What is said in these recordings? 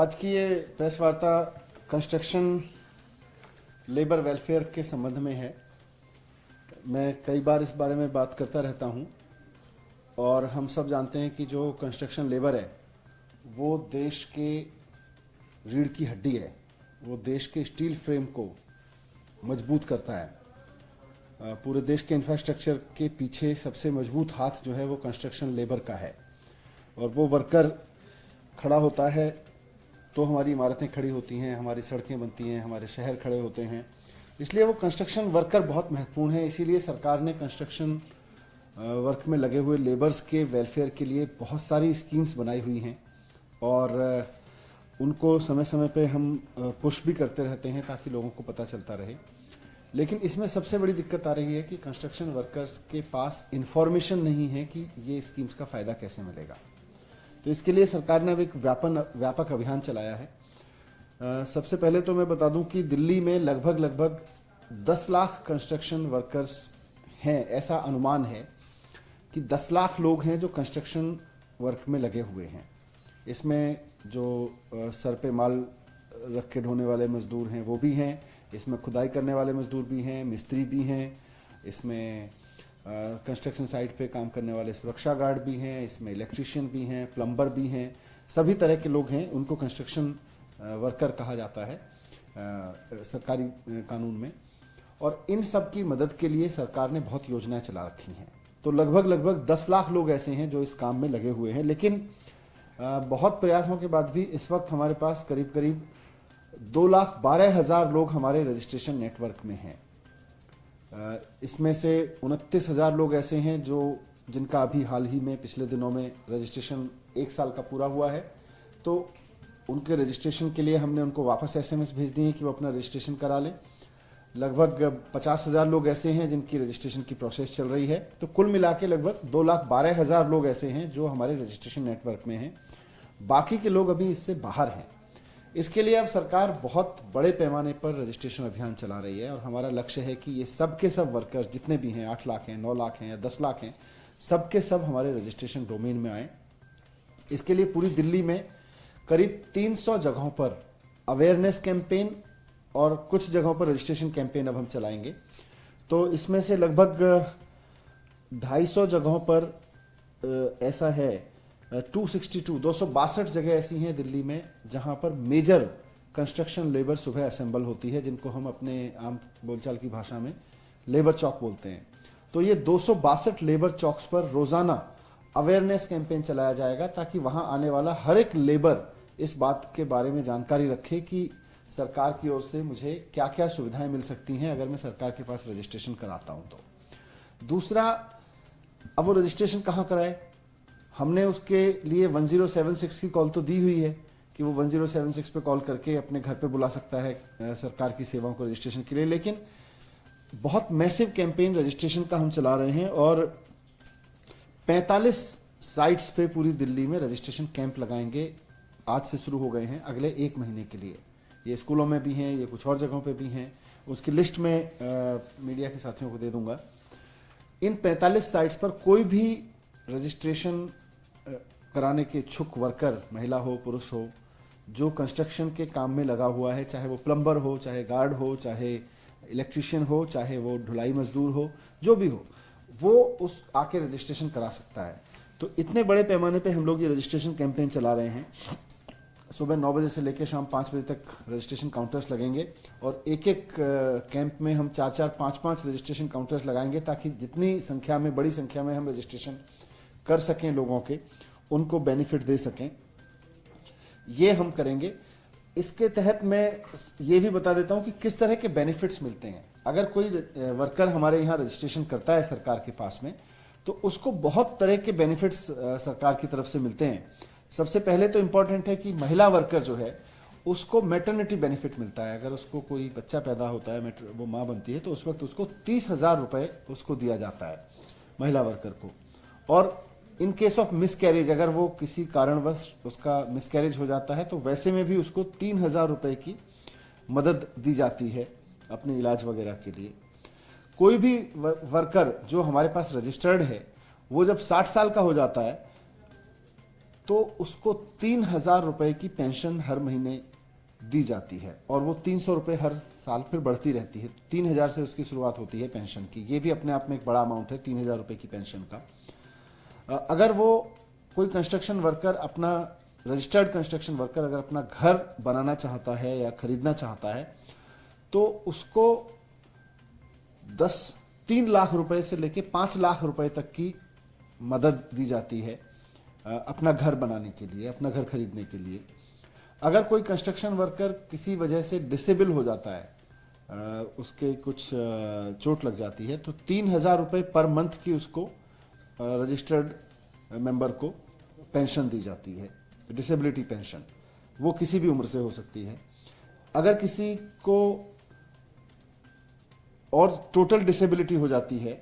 आज की ये प्रेस वार्ता कंस्ट्रक्शन लेबर वेलफेयर के संबंध में है। मैं कई बार इस बारे में बात करता रहता हूं और हम सब जानते हैं कि जो कंस्ट्रक्शन लेबर है वो देश के रीढ़ की हड्डी है। वो देश के स्टील फ्रेम को मजबूत करता है। पूरे देश के इंफ्रास्ट्रक्चर के पीछे सबसे मजबूत हाथ जो है वो कंस्ट्रक्शन लेबर का है और वो वर्कर खड़ा होता है तो हमारी इमारतें खड़ी होती हैं, हमारी सड़कें बनती हैं, हमारे शहर खड़े होते हैं। इसलिए वो कंस्ट्रक्शन वर्कर बहुत महत्वपूर्ण है। इसीलिए सरकार ने कंस्ट्रक्शन वर्क में लगे हुए लेबर्स के वेलफेयर के लिए बहुत सारी स्कीम्स बनाई हुई हैं और उनको समय समय पे हम पुश भी करते रहते हैं ताकि लोगों को पता चलता रहे। लेकिन इसमें सबसे बड़ी दिक्कत आ रही है कि कंस्ट्रक्शन वर्कर्स के पास इंफॉर्मेशन नहीं है कि ये स्कीम्स का फ़ायदा कैसे मिलेगा। तो इसके लिए सरकार ने अब एक व्यापक अभियान चलाया है। सबसे पहले तो मैं बता दूं कि दिल्ली में लगभग 10 लाख कंस्ट्रक्शन वर्कर्स हैं। ऐसा अनुमान है कि 10 लाख लोग हैं जो कंस्ट्रक्शन वर्क में लगे हुए हैं। इसमें जो सर पे माल रख के ढोने वाले मजदूर हैं वो भी हैं, इसमें खुदाई करने वाले मजदूर भी हैं, मिस्त्री भी हैं, इसमें कंस्ट्रक्शन साइट पे काम करने वाले सुरक्षा गार्ड भी हैं, इसमें इलेक्ट्रीशियन भी हैं, प्लम्बर भी हैं, सभी तरह के लोग हैं। उनको कंस्ट्रक्शन वर्कर कहा जाता है सरकारी कानून में। और इन सब की मदद के लिए सरकार ने बहुत योजनाएं चला रखी हैं। तो लगभग 10 लाख लोग ऐसे हैं जो इस काम में लगे हुए हैं। लेकिन बहुत प्रयासों के बाद भी इस वक्त हमारे पास करीब 2,12,000 लोग हमारे रजिस्ट्रेशन नेटवर्क में हैं। इसमें से 29,000 लोग ऐसे हैं जिनका अभी हाल ही में पिछले दिनों में रजिस्ट्रेशन 1 साल का पूरा हुआ है। तो उनके रजिस्ट्रेशन के लिए हमने उनको वापस SMS भेज दिए कि वो अपना रजिस्ट्रेशन करा लें। लगभग 50,000 लोग ऐसे हैं जिनकी रजिस्ट्रेशन की प्रोसेस चल रही है। तो कुल मिला के लगभग 2,12,000 लोग ऐसे हैं जो हमारे रजिस्ट्रेशन नेटवर्क में हैं। बाकी के लोग अभी इससे बाहर हैं। इसके लिए अब सरकार बहुत बड़े पैमाने पर रजिस्ट्रेशन अभियान चला रही है और हमारा लक्ष्य है कि ये सब के सब वर्कर्स जितने भी हैं, 8 लाख हैं, 9 लाख हैं या 10 लाख हैं, सब के सब हमारे रजिस्ट्रेशन डोमेन में आए। इसके लिए पूरी दिल्ली में करीब 300 जगहों पर अवेयरनेस कैंपेन और कुछ जगहों पर रजिस्ट्रेशन कैंपेन अब हम चलाएंगे। तो इसमें से लगभग 250 जगहों पर ऐसा है 262 जगह ऐसी हैं दिल्ली में जहां पर मेजर कंस्ट्रक्शन लेबर सुबह असेंबल होती है, जिनको हम अपने आम बोलचाल की भाषा में लेबर चौक बोलते हैं। तो ये 262 लेबर चौक्स पर रोजाना अवेयरनेस कैंपेन चलाया जाएगा ताकि वहां आने वाला हर एक लेबर इस बात के बारे में जानकारी रखे कि सरकार की ओर से मुझे क्या क्या सुविधाएं मिल सकती हैं अगर मैं सरकार के पास रजिस्ट्रेशन कराता हूं। तो दूसरा, अब वो रजिस्ट्रेशन कहां कराए? हमने उसके लिए 1076 की कॉल तो दी हुई है कि वो 1076 पे कॉल करके अपने घर पे बुला सकता है सरकार की सेवाओं को रजिस्ट्रेशन के लिए। लेकिन बहुत मैसिव कैंपेन रजिस्ट्रेशन का हम चला रहे हैं और 45 साइट्स पे पूरी दिल्ली में रजिस्ट्रेशन कैंप लगाएंगे। आज से शुरू हो गए हैं अगले 1 महीने के लिए। ये स्कूलों में भी हैं, ये कुछ और जगहों पे भी हैं। उसकी लिस्ट में मीडिया के साथियों को दे दूंगा। इन 45 साइट्स पर कोई भी रजिस्ट्रेशन कराने के इच्छुक वर्कर, महिला हो पुरुष हो, जो कंस्ट्रक्शन के काम में लगा हुआ है, चाहे वो प्लम्बर हो, चाहे गार्ड हो, चाहे इलेक्ट्रीशियन हो, चाहे वो ढुलाई मजदूर हो, जो भी हो, वो उस आके रजिस्ट्रेशन करा सकता है। तो इतने बड़े पैमाने पे हम लोग ये रजिस्ट्रेशन कैंपेन चला रहे हैं। सुबह 9 बजे से लेकर शाम 5 बजे तक रजिस्ट्रेशन काउंटर्स लगेंगे और एक कैंप में हम 4-4, 5-5 रजिस्ट्रेशन काउंटर्स लगाएंगे ताकि जितनी संख्या में, बड़ी संख्या में हम रजिस्ट्रेशन कर सकें, लोगों के उनको बेनिफिट दे सकें, ये हम करेंगे। इसके तहत मैं ये भी बता देता हूं कि किस तरह के बेनिफिट्स मिलते हैं। अगर कोई वर्कर हमारे यहाँ रजिस्ट्रेशन करता है सरकार के पास में, तो उसको बहुत तरह के बेनिफिट्स सरकार की तरफ से मिलते हैं। सबसे पहले तो इंपॉर्टेंट है कि महिला वर्कर जो है उसको मैटरनिटी बेनिफिट मिलता है। अगर उसको कोई बच्चा पैदा होता है, वो माँ बनती है, तो उस वक्त उसको 30,000 रुपए उसको दिया जाता है महिला वर्कर को। और इन केस ऑफ मिसकैरेज, अगर वो किसी कारणवश उसका मिसकैरेज हो जाता है तो वैसे में भी उसको 3,000 रुपए की मदद दी जाती है अपने इलाज वगैरह के लिए। कोई भी वर्कर जो हमारे पास रजिस्टर्ड है, वो जब 60 साल का हो जाता है तो उसको 3,000 रुपए की पेंशन हर महीने दी जाती है और वो 300 रुपए हर साल फिर बढ़ती रहती है। 3,000 से उसकी शुरुआत होती है पेंशन की। ये भी अपने आप में एक बड़ा अमाउंट है 3,000 रुपए की पेंशन का। अगर वो कोई कंस्ट्रक्शन वर्कर अपना रजिस्टर्ड कंस्ट्रक्शन वर्कर अगर अपना घर बनाना चाहता है या खरीदना चाहता है तो उसको 3 लाख रुपए से लेके 5 लाख रुपए तक की मदद दी जाती है अपना घर बनाने के लिए, अपना घर खरीदने के लिए। अगर कोई कंस्ट्रक्शन वर्कर किसी वजह से डिसेबल हो जाता है, उसके कुछ चोट लग जाती है, तो 3,000 रुपए पर मंथ की उसको रजिस्टर्ड मेंबर को पेंशन दी जाती है, डिसेबिलिटी पेंशन। वो किसी भी उम्र से हो सकती है। अगर किसी को और टोटल डिसेबिलिटी हो जाती है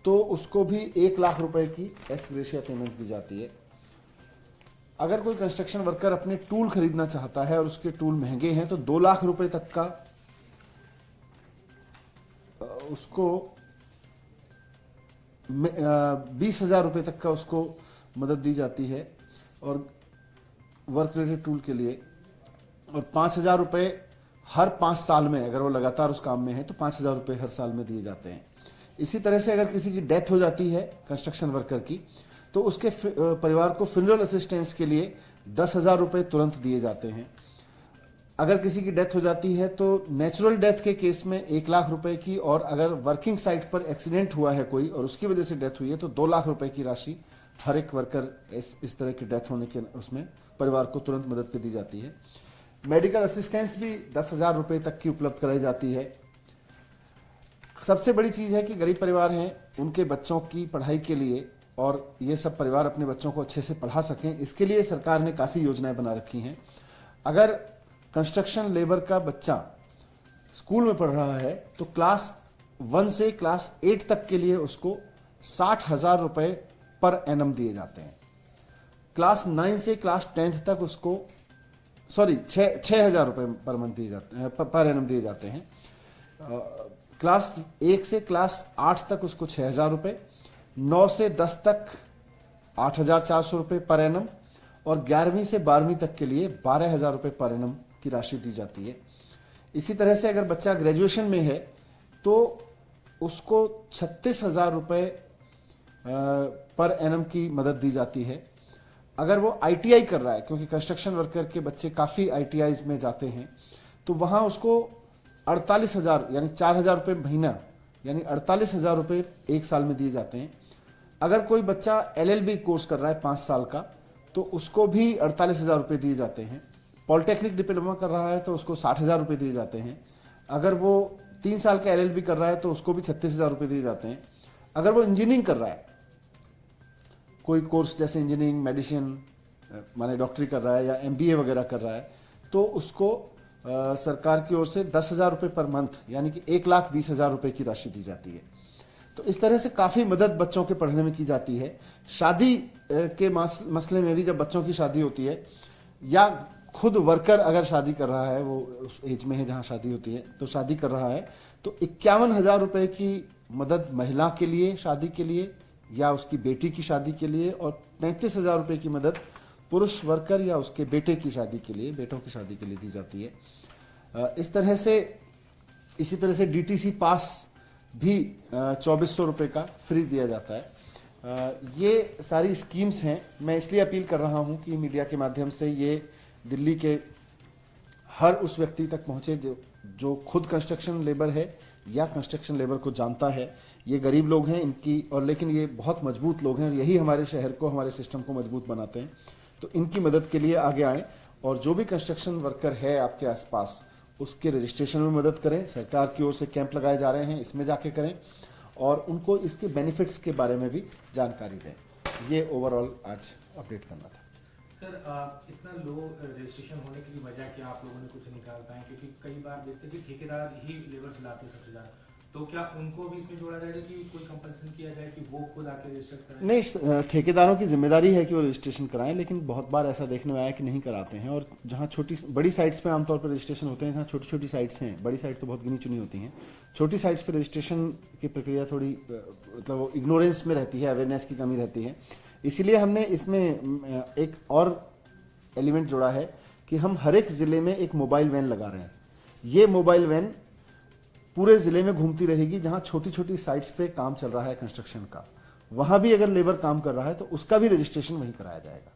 तो उसको भी 1 लाख रुपए की एक्स ग्रेशिया पेमेंट दी जाती है। अगर कोई कंस्ट्रक्शन वर्कर अपने टूल खरीदना चाहता है और उसके टूल महंगे हैं तो 2 लाख रुपए तक का उसको 20,000 रुपए तक का उसको मदद दी जाती है और वर्क रिलेटेड टूल के लिए। और 5,000 रुपए हर 5 साल में, अगर वो लगातार उस काम में है तो 5,000 रुपए हर साल में दिए जाते हैं। इसी तरह से अगर किसी की डेथ हो जाती है कंस्ट्रक्शन वर्कर की तो उसके परिवार को फ्यूनरल असिस्टेंस के लिए 10,000 रुपए तुरंत दिए जाते हैं। अगर किसी की डेथ हो जाती है तो नेचुरल डेथ के केस में 1 लाख रुपए की, और अगर वर्किंग साइट पर एक्सीडेंट हुआ है कोई और उसकी वजह से डेथ हुई है तो 2 लाख रुपए की राशि हर एक वर्कर इस तरह की डेथ होने के उसमें परिवार को तुरंत मदद पे दी जाती है। मेडिकल असिस्टेंस भी 10,000 रुपए तक की उपलब्ध कराई जाती है। सबसे बड़ी चीज है कि गरीब परिवार हैं, उनके बच्चों की पढ़ाई के लिए, और ये सब परिवार अपने बच्चों को अच्छे से पढ़ा सकें, इसके लिए सरकार ने काफी योजनाएं बना रखी हैं। अगर कंस्ट्रक्शन लेबर का बच्चा स्कूल में पढ़ रहा है तो क्लास 1 से क्लास 8 तक के लिए उसको 60,000 रुपए पर एनम दिए जाते हैं। क्लास 9 से क्लास 10th तक उसको 6,000 रुपए पर मंथ दिए जाते हैं, पर एनम दिए जाते हैं। क्लास 1 से क्लास 8 तक उसको 6,000 रुपए, 9 से 10 तक 8,400 रुपए पर एनम, और 11वीं से 12वीं तक के लिए 12,000 रुपए पर एनम की राशि दी जाती है। इसी तरह से अगर बच्चा ग्रेजुएशन में है तो उसको 36,000 रुपए पर एनम की मदद दी जाती है। अगर वो आईटीआई कर रहा है, क्योंकि कंस्ट्रक्शन वर्कर के बच्चे काफी आईटीआई में जाते हैं, तो वहां उसको 48,000 यानी 4,000 रुपए महीना यानी 48,000 रुपए 1 साल में दिए जाते हैं। अगर कोई बच्चा एलएलबी कोर्स कर रहा है 5 साल का तो उसको भी 48,000 रुपए दिए जाते हैं। पॉलिटेक्निक डिप्लोमा कर रहा है तो उसको 60,000 रुपए दिए जाते हैं। अगर वो 3 साल का एलएलबी कर रहा है तो उसको भी 36,000 रुपए दिए जाते हैं। अगर वो इंजीनियरिंग कर रहा है, कोई कोर्स जैसे इंजीनियरिंग, मेडिसिन माने डॉक्टरी कर रहा है या एमबीए वगैरह कर रहा है, तो उसको सरकार की ओर से 10,000 रुपए पर मंथ यानी कि 1,20,000 रुपए की राशि दी जाती है। तो इस तरह से काफी मदद बच्चों के पढ़ने में की जाती है। शादी के मसले में भी, जब बच्चों की शादी होती है या खुद वर्कर अगर शादी कर रहा है, वो उस एज में है जहां शादी होती है, तो शादी कर रहा है तो 51,000 रुपए की मदद महिला के लिए शादी के लिए या उसकी बेटी की शादी के लिए, और 35,000 रुपए की मदद पुरुष वर्कर या उसके बेटे की शादी के लिए, बेटों की शादी के लिए दी जाती है। इसी तरह से डीटीसी पास भी 2,400 रुपए का फ्री दिया जाता है। ये सारी स्कीम्स हैं। मैं इसलिए अपील कर रहा हूं कि मीडिया के माध्यम से ये दिल्ली के हर उस व्यक्ति तक पहुंचे जो खुद कंस्ट्रक्शन लेबर है या कंस्ट्रक्शन लेबर को जानता है। ये गरीब लोग हैं इनकी, और लेकिन ये बहुत मजबूत लोग हैं और यही हमारे शहर को, हमारे सिस्टम को मजबूत बनाते हैं। तो इनकी मदद के लिए आगे आएं और जो भी कंस्ट्रक्शन वर्कर है आपके आसपास उसके रजिस्ट्रेशन में मदद करें। सरकार की ओर से कैंप लगाए जा रहे हैं, इसमें जाके करें और उनको इसके बेनिफिट्स के बारे में भी जानकारी दें। ये ओवरऑल आज अपडेट करना था। सर, इतना लो रजिस्ट्रेशन होने की वजह क्या आप लोगों ने कुछ निकाल पाए? क्योंकि कई बार देखते हैं कि ठेकेदार ही लेबर्स लाते हैं सबसे ज्यादा, तो क्या उनको भी इसमें जोड़ा जाएगा कि कोई कंपल्सन किया जाए कि वो खुद आके रजिस्टर कराएं? नहीं, ठेकेदारों की जिम्मेदारी है कि वो रजिस्ट्रेशन कराएं, लेकिन बहुत बार ऐसा देखने में आया कि नहीं कराते हैं। और जहां बड़ी साइट्स पे आमतौर पर रजिस्ट्रेशन होते हैं, जहां छोटी छोटी साइट्स हैं, बड़ी साइट तो बहुत गिनी चुनी होती हैं, छोटी साइट्स पे रजिस्ट्रेशन की प्रक्रिया थोड़ी मतलब इग्नोरेंस में रहती है, अवेयरनेस की कमी रहती है। इसीलिए हमने इसमें एक और एलिमेंट जोड़ा है कि हम हर एक जिले में एक मोबाइल वैन लगा रहे हैं। ये मोबाइल वैन पूरे जिले में घूमती रहेगी, जहां छोटी छोटी साइट्स पे काम चल रहा है कंस्ट्रक्शन का, वहां भी अगर लेबर काम कर रहा है तो उसका भी रजिस्ट्रेशन वहीं कराया जाएगा।